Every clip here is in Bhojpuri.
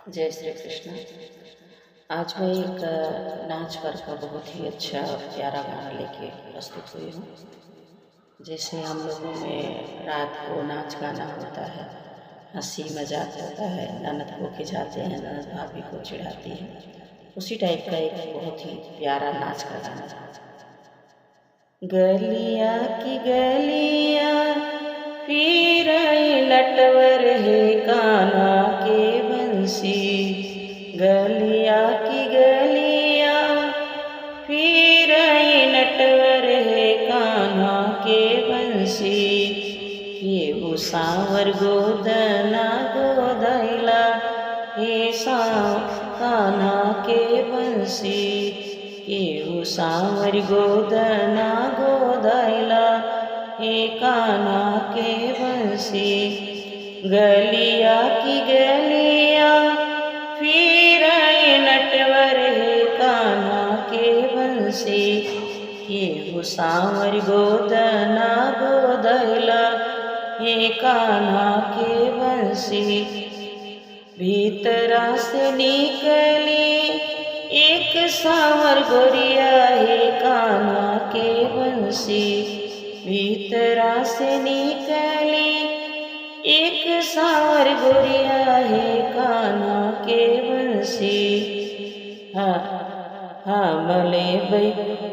जय श्री कृष्ण। आज मैं एक नाच पर का बहुत ही अच्छा प्यारा गाना लेके प्रस्तुत हुई हूँ। जैसे हम लोगों में रात को नाच गाना होता है, हंसी मजाक होता है, ननद को खिंचाते हैं, ननद भाभी को चिढ़ाती है, उसी टाइप का एक बहुत ही प्यारा नाच का गाना। गलिया की गलिया फिर नटवर है कान्हा के बंसी, गलिया की गलिया फिर नटवर है कान्हा के बंसी, ये सांवर गोदना गोदैला हे कान्हा के बंसी, ये सांवर गोदना गोदैला हे कान्हा के बंसी। गलिया की गलिया फिर नटवर है कान्हा के बंसी, ये सांवर गोदना गोदैला हे कान्हा के बंसी। भीतरा से निकली एक सांवर गोरिया है कान्हा के बंसी, भीतरा से निकली एक सांवर गोरिया है कान्हा के बंसी।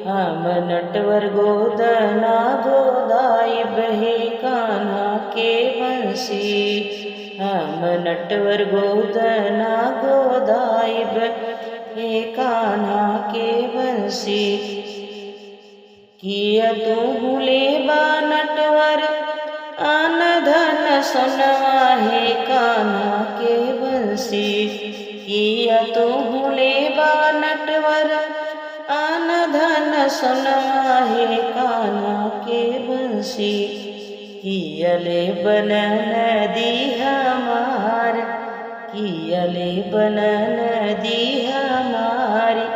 हम नटवर गोदना गोदाई बहे कान्हा के बंसी, हम नटवर गोदना गोदाई बहे कान्हा के बंसी। किया तू भूले बा नटवर आन धन सोनवा है कान्हा के बंसी, किया तू भूले बा नटवर आन धन सोनवा है कान्हा के बंसी। कियले बनन दी हमार, कियले बनन दी हमारी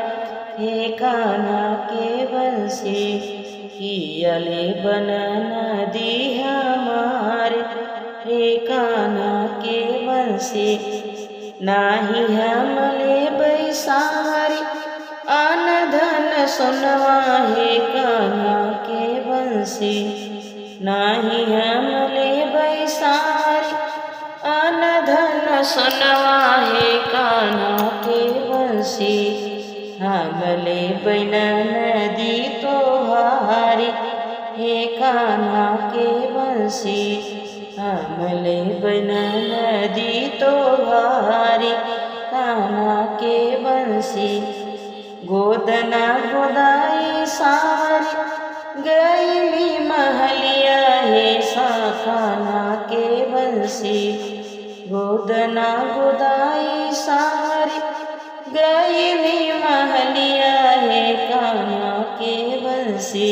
हे कान्हा के बंसी, कियले बनन दी हमारे हे कान्हा के बंसी। नाही हमले बैसारी आन धन सोनवा है कान्हा के बंसी, नाही हमले बैसारी आन धन सोनवा है कान्हा के बंसी। हमले बैनन दी तोहारी हे कान्हा के बंसी, हमले बैनन दी तोहारी कान्हा के बंसी। गोदना गोदाई सारी गईली महलिया है कान्हा के बंसी, गोदना गोदाई सारी गईली महलिया है कान्हा के बंसी।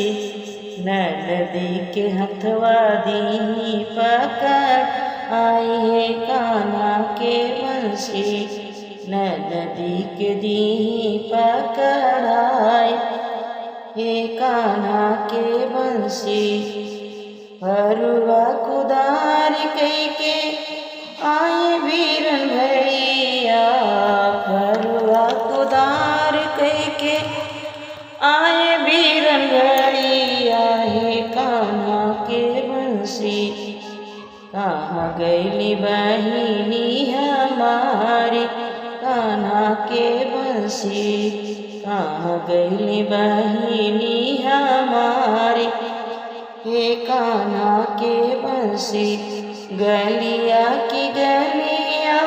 नदी के हथवा दी पकड़ आई है कान्हा के बंसी, नदी के दी पकड़ आई हे कान्हा के बंसी। परुआ कुदार कई के आए वीरन भैया, परुआ कुदार कई के आए वीरन भैया हे कान्हा के बंसी। कहाँ गईली बहिनी हमारी कान्हा के बंसी, कहाँ गईली बहिनी हमारी हे कान्हा के बंसी। गलिया की गलिया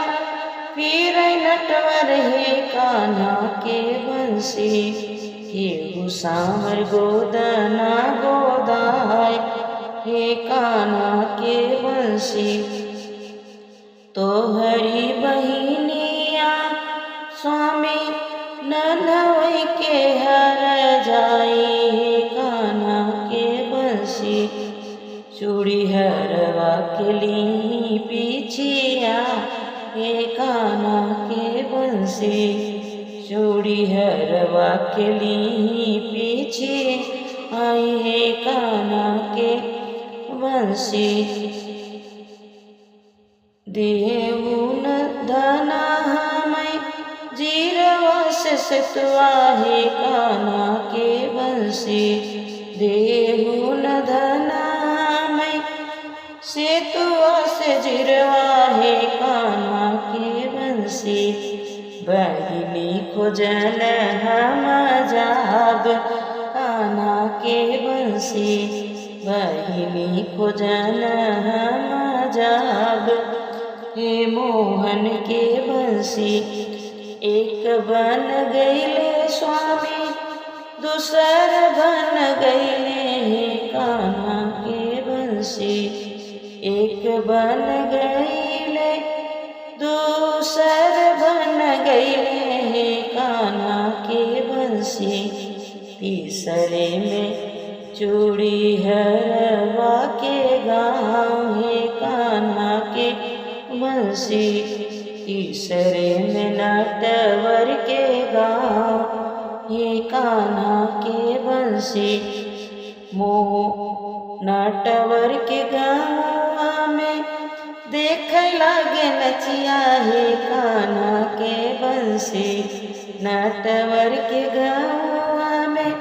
फिर नटवर है कान्हा के बंसी, ये सांवर गोदना गोदाई हे कान्हा के बंसी। तोहरी बहिनिया स्वामी ननवई के हर जाई हे कान्हा के बंसी, चूड़ी हरवा के ली पीछिया हे कान्हा के बंसी, चूड़ी हरवा के ली पीछे आई है कान्हा के बंसी। देऊ न धना हम सेतुआ है कान्हा के बंसी देहु न धना मैं सेतुआ से जिरवा है कान्हा के बंसी बहिनी खोजन हम जाब कान्हा के बंसी बहिनी खोजन हम जाब हे मोहन के बंसी एक बन गईले स्वामी दूसर बन गईले हे कान्हा के बंसी एक बन गईले दूसर बन गईले हे कान्हा के बंसी तीसरे में चूड़ी हरवा के गाँव है कान्हा के बंसी तीसरे में नटवर के गाँव ये कान्हा के बंसी मोह नटवर के गाँव में देख लागे नचिया है कान्हा के बंसी नटवर के गाँव में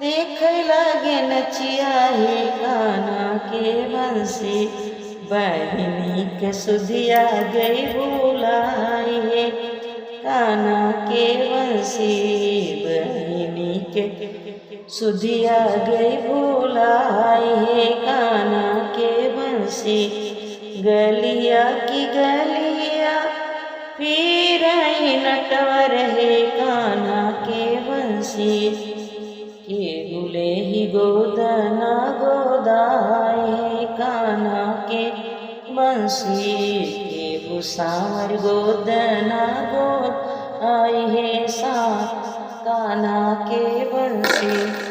देख लागे नचिया है कान्हा के बंसी बहिनी के सुधिया गई बुलाई है कान्हा के बंसी बहिनी के सुधिया गई बुलाई है कान्हा के बंसी गलिया की गलिया फिर नटवर है कान्हा के बंसी के गुले ही गोदना गोदाए है कान्हा के बंसी के भूसावर गोदना गोद आई है सा कान्हा के बंसी।